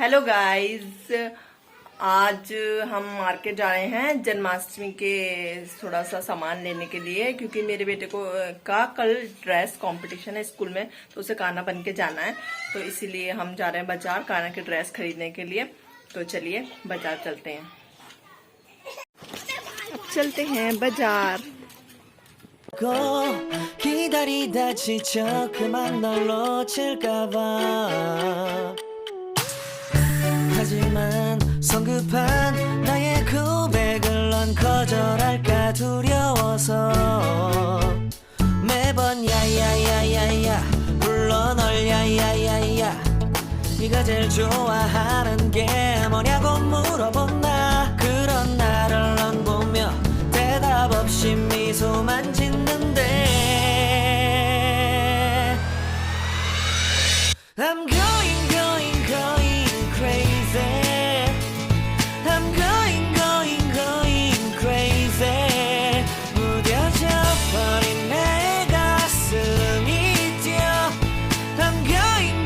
Hello guys, आज हम market जा रहे हैं जन्माष्टमी के थोड़ा सा सामान लेने के लिए, क्योंकि मेरे बेटे को का कल ड्रेस कंपटीशन है स्कूल में, तो उसे कान्हा बन के जाना है। तो इसीलिए हम जा रहे हैं बाजार कान्हा की ड्रेस खरीदने के लिए। तो चलिए बाजार चलते हैं। चलते हैं बाजार। 기다리다 지쳐 그만 널 놓칠까봐 하지만 성급한 나의 고백을 넌 거절할까 두려워서 매번 야야야야야 불러 널 야야야야 네가 제일 좋아하는 게 뭐냐고 물어본 나. 그런 나를 넌 보며 대답 없이 미소만 짓는데 I'm going crazy. I'm going crazy. 무뎌져 버린 내 가슴이 뛰어 I'm going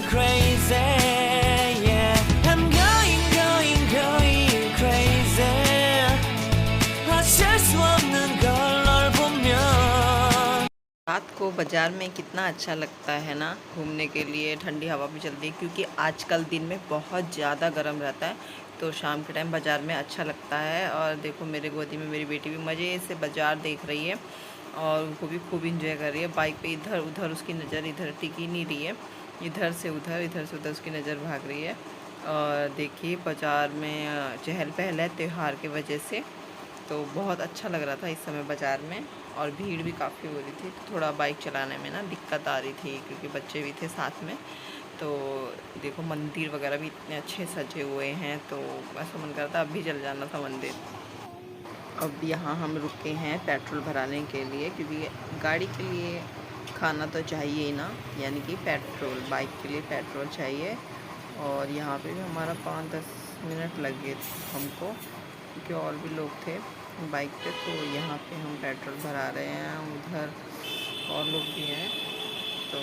crazy. Yeah. I'm going crazy. 어쩔 수 없는 걸 널 보면. रात को बाजार में कितना अच्छा लगता है ना घूमने के लिए, ठंडी हवा भी चलती है, क्योंकि आजकल दिन में बहुत ज़्यादा गर्म रहता है। तो शाम के टाइम बाज़ार में अच्छा लगता है। और देखो मेरे गोदी में मेरी बेटी भी मज़े से बाज़ार देख रही है और उनको भी खूब इंजॉय कर रही है। बाइक पे इधर उधर उसकी नज़र इधर टिकी नहीं रही है, इधर से उधर उसकी नज़र भाग रही है। और देखिए बाज़ार में चहल पहल है त्यौहार की वजह से, तो बहुत अच्छा लग रहा था इस समय बाज़ार में। और भीड़ भी काफ़ी हो रही थी, तो थोड़ा बाइक चलाने में ना दिक्कत आ रही थी, क्योंकि बच्चे भी थे साथ में। तो देखो मंदिर वगैरह भी इतने अच्छे सजे हुए हैं, तो ऐसा मन करता अब भी चल जाना था मंदिर। अब यहाँ हम रुके हैं पेट्रोल भराने के लिए, क्योंकि गाड़ी के लिए खाना तो चाहिए ही ना, यानी कि पेट्रोल, बाइक के लिए पेट्रोल चाहिए। और यहाँ पे भी हमारा 5-10 मिनट लग गए हमको, क्योंकि और भी लोग थे बाइक पे। तो यहाँ पे हम पेट्रोल भरा रहे हैं, उधर और लोग भी हैं, तो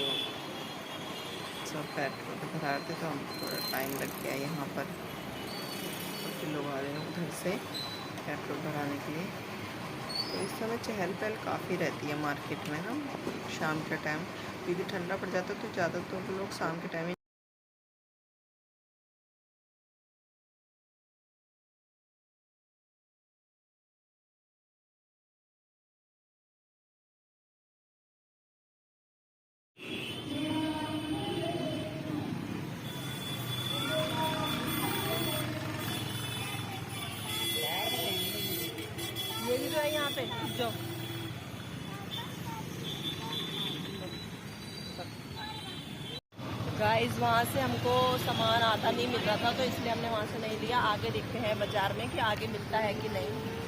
सब पेट्रोल भरा रहे थे। तो हम थोड़ा टाइम लग गया यहाँ पर, काफ़ी लोग आ रहे हैं उधर से पेट्रोल भराने के लिए। तो इस समय चहल पहल काफ़ी रहती है मार्केट में ना शाम के टाइम, क्योंकि ठंडा पड़ जाता है तो ज़्यादातर लोग शाम के टाइम ये भी तो है यहाँ पे जो गाइस, वहाँ से हमको सामान आधा नहीं मिल रहा था, तो इसलिए हमने वहाँ से नहीं लिया। आगे देखते हैं बाजार में कि आगे मिलता है कि नहीं।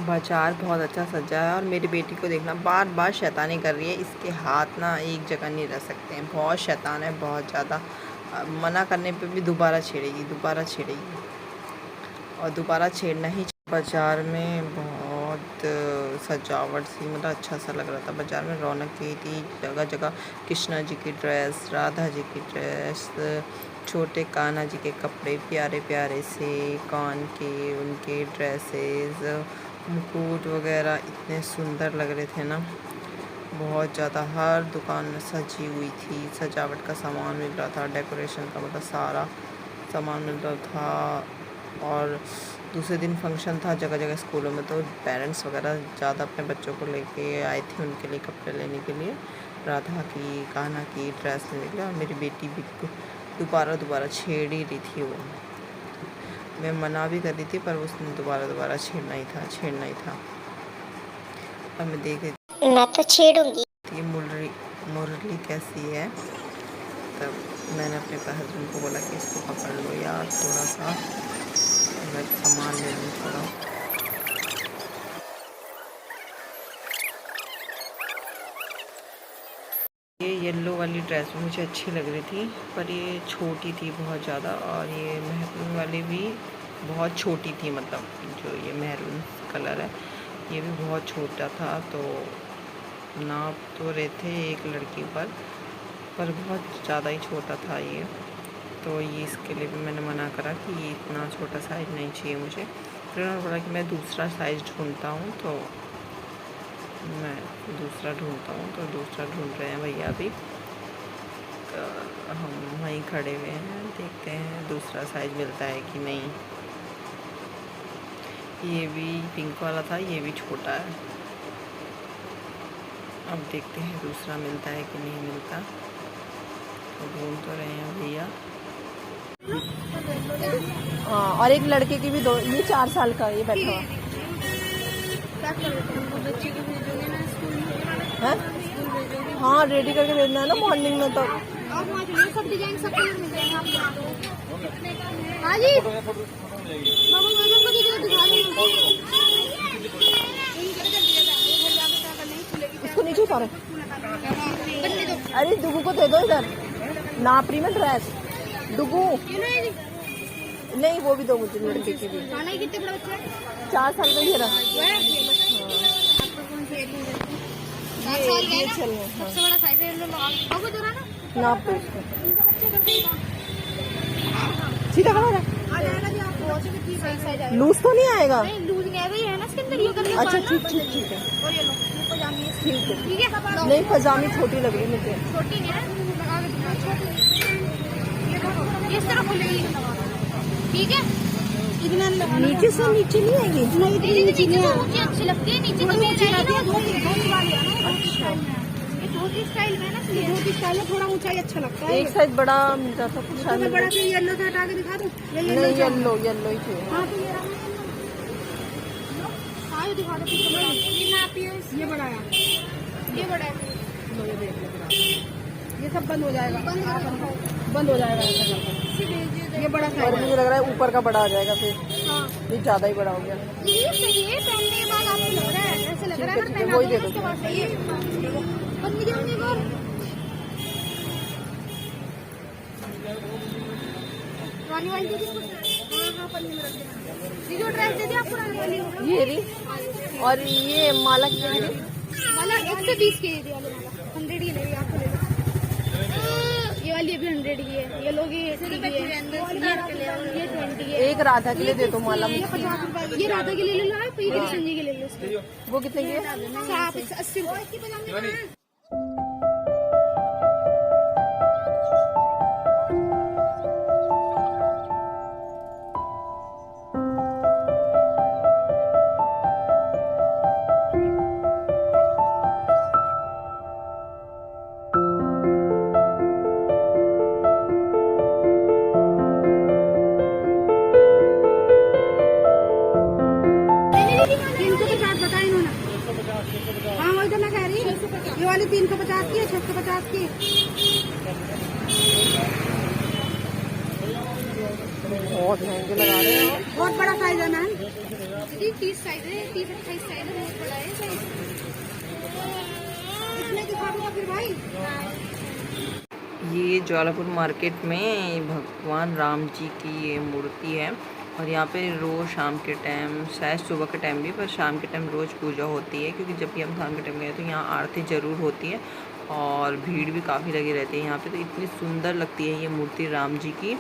बाजार बहुत अच्छा सजा है। और मेरी बेटी को देखना बार बार शैतानी कर रही है, इसके हाथ ना एक जगह नहीं रह सकते हैं, बहुत शैतान है, बहुत ज़्यादा। मना करने पे भी दोबारा छेड़ेगी और दोबारा छेड़ना ही बाजार में बहुत सजावट सी, मतलब अच्छा सा लग रहा था। बाजार में रौनक की थी, जगह जगह कृष्णा जी की ड्रेस, राधा जी की ड्रेस, छोटे कान्हा जी के कपड़े प्यारे प्यारे से, कान के उनके ड्रेसेस, मुकुट वगैरह इतने सुंदर लग रहे थे ना, बहुत ज़्यादा। हर दुकान में सजी हुई थी, सजावट का सामान मिल रहा था, डेकोरेशन का मतलब सारा सामान मिल रहा था। और दूसरे दिन फंक्शन था जगह जगह स्कूलों में, तो पेरेंट्स वगैरह ज़्यादा अपने बच्चों को लेके आए थे उनके लिए कपड़े लेने के लिए, राधा की कान्हा की ड्रेस लेने के लिए। और मेरी बेटी भी दोबारा छेड़ ही रही थी वो, मैं मना भी कर रही थी पर उसने दोबारा छेड़ना ही था। और मैं देख रही थी, मैं तो छेड़ूंगी। ये मुरली कैसी है। तब मैंने अपने हस्बैंड को बोला कि इसको पकड़ लो यार, थोड़ा सा मैं सामान ले लूँ थोड़ा। ये येलो वाली ड्रेस मुझे अच्छी लग रही थी, पर ये छोटी थी बहुत ज़्यादा। और ये महरून वाली भी बहुत छोटी थी, मतलब जो ये महरून कलर है ये भी बहुत छोटा था। तो नाप तो रहे थे एक लड़की पर बहुत ज़्यादा ही छोटा था ये। तो ये इसके लिए भी मैंने मना करा कि ये इतना छोटा साइज़ नहीं चाहिए मुझे। फिर उन्होंने बोला कि मैं दूसरा साइज़ ढूंढता हूँ, तो मैं दूसरा ढूंढता हूँ। तो दूसरा ढूंढ रहे हैं भैया अभी, तो हम वहीं खड़े हुए हैं, देखते हैं दूसरा साइज़ मिलता है कि नहीं। ये भी पिंक वाला था, ये भी छोटा है। अब देखते हैं दूसरा मिलता है कि नहीं मिलता। तो ढूंढ तो रहे हैं भैया। हाँ, और एक लड़के की भी दो, ये 4 साल का ये बैठा हुआ है। हाँ, रेडी करके भेजना है ना मॉर्निंग में। तो सब डिजाइन सब कलर मिल जाएंगे आपको। हाँ जी, बाबू मैडम को दिखा इसको नीचे उतारो। अरे डुगू को दे दो इधर, नाप रही में ड्रेस। डुगू नहीं, वो भी दो मुझे, लड़के की भी। कितने बड़ा बच्चा है? 4 साल का ही है। ये चल रहे हैं। सबसे बड़ा साइज है, बाबू जो ना नाप दो इसको, सीधा करो ना। आ जाएगा जी आपको, सही साइज आएगा। लूज तो नहीं आएगा? नहीं लूज नहीं आएगा, ये है ना इसके अंदर ये करके। अच्छा ठीक है। और ये लो, ये पजामी है। ठीक है। ठीक है, नहीं पजामी छोटी लग रही है मुझे। छोटी नहीं है, लगा के दिखा, छोटी। ये इस तरह खुलेगी, ठीक है। नीचे से नीचे नहीं आएगी? नहीं, नीचे से ऊंची अच्छी लगती है, नीचे तो मेरी रहती है धोती वाली है ना। ये धोती स्टाइल में ना, धोती स्टाइल में थोड़ा ऊंचाई अच्छा लगता है। एक साइज बड़ा मिल जाता कुछ। मैं बड़ा से येलो से हटा के दिखा दूं? नहीं, येलो ही चाहिए। हाँ तो ये रहा, हाँ ये दिखा दो। ये नापिए, ये बड़ा है, ये बड़ा है। ये सब बंद हो जाएगा, बंद हो जाएगा ऐसा ये बड़ा और साइज मुझे लग रहा है ऊपर का बड़ा आ जाएगा फिर। हाँ ये ज्यादा ही बड़ा हो गया। ये सही है, पहनने के बाद आपको लग रहा है ऐसे लग रहा है, ठीक है, वही दे दो। उसके बाद सही है। बंद जाऊंगी एक और रानी वाली दीदी को। हाँ पन्नी में रख देना। ये जो ड्रेस दे दी आपको रानी वाली, ये रही। और ये माला की दे माला 120 की दे वाली माला, 100 की नहीं आपको ले लो। ये वाली भी 100 की है, ये लोग ये 80 की है, ये 20 की है। एक राधा के लिए दे दो माला। ये 50 रुपए, ये राधा के लिए ले लो आप, ये कृष्ण जी के ले लो इसके। वो कितने की है? 80 रुपए। हाँ वही तो मैं कह रही हूँ, ये वाली 350 की है, 650 की। बहुत महंगे लगा रहे हैं। बहुत बड़ा साइज है मैम, 30 साइज है, 30-28 साइज है, बहुत बड़ा है साइज। इसमें दिखा दूंगा फिर भाई। ये ज्वालापुर मार्केट में भगवान राम जी की ये मूर्ति है, और यहाँ पे रोज़ शाम के टाइम, शायद सुबह के टाइम भी, पर शाम के टाइम रोज़ पूजा होती है, क्योंकि जब भी हम शाम के टाइम गए तो यहाँ आरती ज़रूर होती है और भीड़ भी काफ़ी लगी रहती है यहाँ पे। तो इतनी सुंदर लगती है ये मूर्ति राम जी की,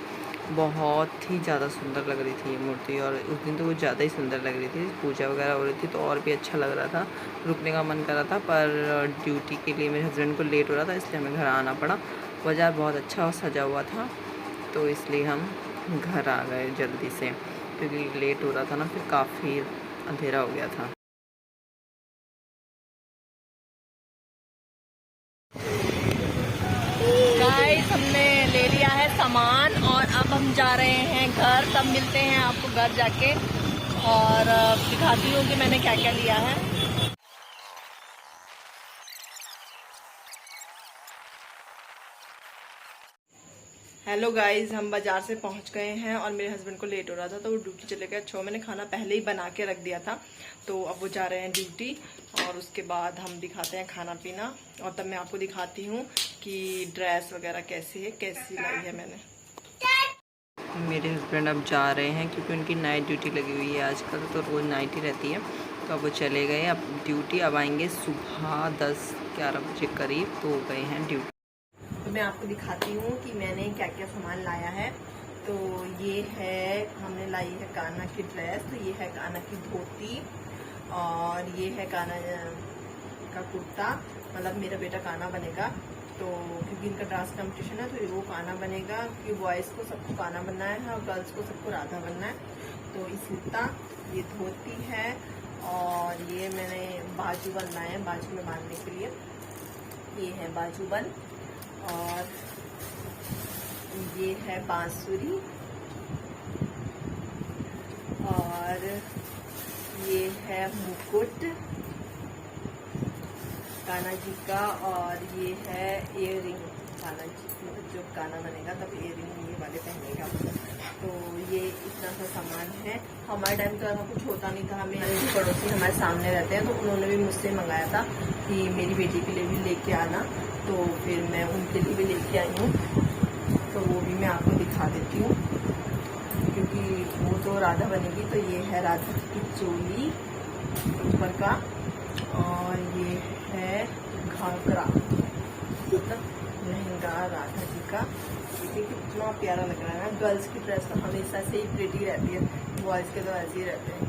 बहुत ही ज़्यादा सुंदर लग रही थी ये मूर्ति। और उस दिन तो वो ज़्यादा ही सुंदर लग रही थी, पूजा वगैरह हो रही थी तो और भी अच्छा लग रहा था, रुकने का मन कर रहा था। पर ड्यूटी के लिए मेरे हस्बैंड को लेट हो रहा था, इसलिए हमें घर आना पड़ा। बाज़ार बहुत अच्छा और सजा हुआ था, तो इसलिए हम घर आ गए जल्दी से, क्योंकि लेट हो रहा था ना, फिर काफ़ी अंधेरा हो गया था। गाइस, हमने ले लिया है सामान और अब हम जा रहे हैं घर। तब मिलते हैं आपको घर जाके और दिखाती हूँ कि मैंने क्या क्या लिया है। हेलो गाइस, हम बाज़ार से पहुंच गए हैं और मेरे हस्बैंड को लेट हो रहा था तो वो ड्यूटी चले गए। अच्छा, मैंने खाना पहले ही बना के रख दिया था, तो अब वो जा रहे हैं ड्यूटी और उसके बाद हम दिखाते हैं खाना पीना। और तब मैं आपको दिखाती हूँ कि ड्रेस वगैरह कैसी है, कैसी लाई है मैंने। मेरे हस्बैंड अब जा रहे हैं क्योंकि उनकी नाइट ड्यूटी लगी हुई है आजकल, तो रोज़ नाइट ही रहती है। तो अब वो चले गए अब ड्यूटी। अब आएंगे सुबह 10-11 बजे करीब, तो गए हैं ड्यूटी। तो मैं आपको दिखाती हूँ कि मैंने क्या क्या सामान लाया है। तो ये है, हमने लाई है कान्हा की ड्रेस, तो ये है कान्हा की धोती और ये है कान्हा का कुर्ता। मतलब मेरा बेटा कान्हा बनेगा, तो क्योंकि इनका डांस कंपटीशन है तो वो कान्हा बनेगा, क्योंकि बॉयज़ को सबको कान्हा बनना है और गर्ल्स को सबको राधा बनना है। तो इस कुर्ता, ये धोती है और ये मैंने बाजूबंद लाए हैं बाजू में बांधने के लिए। ये है बाजूबंद और ये है बांसुरी और ये है मुकुट कान्हा जी का और ये है इयररिंग कान्हा जी, मतलब जो कान्हा बनेगा तब इयररिंग ये वाले पहनेगा। तो ये इतना सा सामान है। हमारे टाइम तो ऐसा कुछ होता नहीं था, हमें पड़ोसी हमारे सामने रहते हैं तो उन्होंने भी मुझसे मंगाया था कि मेरी बेटी के लिए भी लेके आना, तो फिर मैं उनके लिए भी लेके आई हूँ। तो वो भी मैं आपको दिखा देती हूँ, क्योंकि वो तो राधा बनेगी। तो ये है राधा की चोली ऊपर का और ये है घाघरा, मतलब लहंगा राधा जी का। देखिए कितना प्यारा लग रहा है ना। गर्ल्स की ड्रेस तो हमेशा से ही प्रिटी रहती है, बॉयज़ के तो ऐसे ही रहते हैं।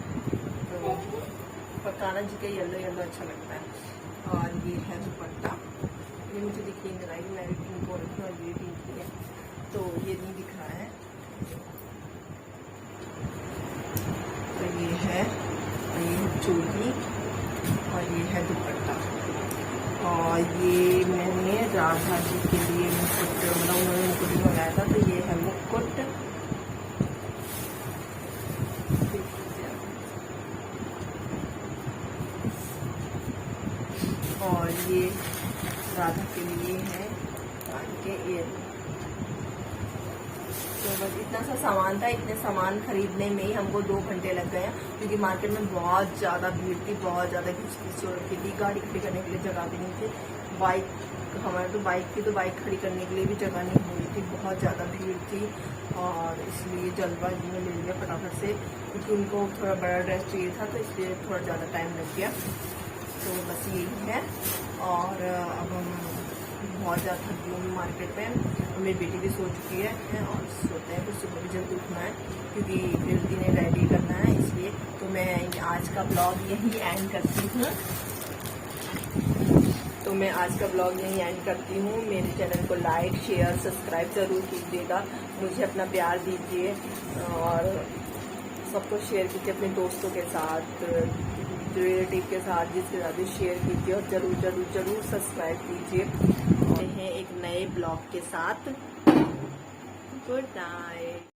तो पर कान्हा जी का येलो येलो अच्छा लगता है। और ये है दुपट्टा, ये मुझे दिख ही नहीं रहा है, मैं भी पिंक हो रखी हूँ और ये पिंक की है, तो ये नहीं दिख रहा है। तो ये है चोली और ये है दुपट्टा। और ये मैंने राधा जी के लिए मुकुट, मतलब उन्होंने मुकुट भी मंगाया था, तो ये है मुकुट। और ये राधा के लिए है कान के ईयररिंग। तो बस इतना सा सामान था। इतने सामान खरीदने में ही हमको 2 घंटे लग गए, क्योंकि मार्केट में बहुत ज़्यादा भीड़ थी, बहुत ज़्यादा घिस हो रखी थी। गाड़ी खड़ी करने के लिए जगह भी नहीं थी। बाइक, हमारे तो बाइक थी, तो बाइक खड़ी करने के लिए भी जगह नहीं हो रही थी, बहुत ज़्यादा भीड़ थी। और इसलिए जल्दबाजी में ले लिया फटाफट से, क्योंकि उनको थोड़ा बड़ा ड्रेस चाहिए था, तो इसलिए थोड़ा ज़्यादा टाइम लग गया। तो बस यही है। और अब हम बहुत ज़्यादा थक गई हूँ मार्केट में। मेरी बेटी भी सो चुकी है और सोते हैं, तो सुबह भी जल्दी उठना है क्योंकि फिर दिने रेडी करना है, इसलिए। तो मैं आज का ब्लॉग यहीं एंड करती हूँ। मेरे चैनल को लाइक शेयर सब्सक्राइब ज़रूर कीजिएगा, मुझे अपना प्यार दीजिए और सबको शेयर कीजिए अपने दोस्तों के साथ, रिलेटिव के साथ, जिसके साथ भी शेयर कीजिए और ज़रूर ज़रूर ज़रूर सब्सक्राइब कीजिए। और हैं एक नए ब्लॉग के साथ। Good night.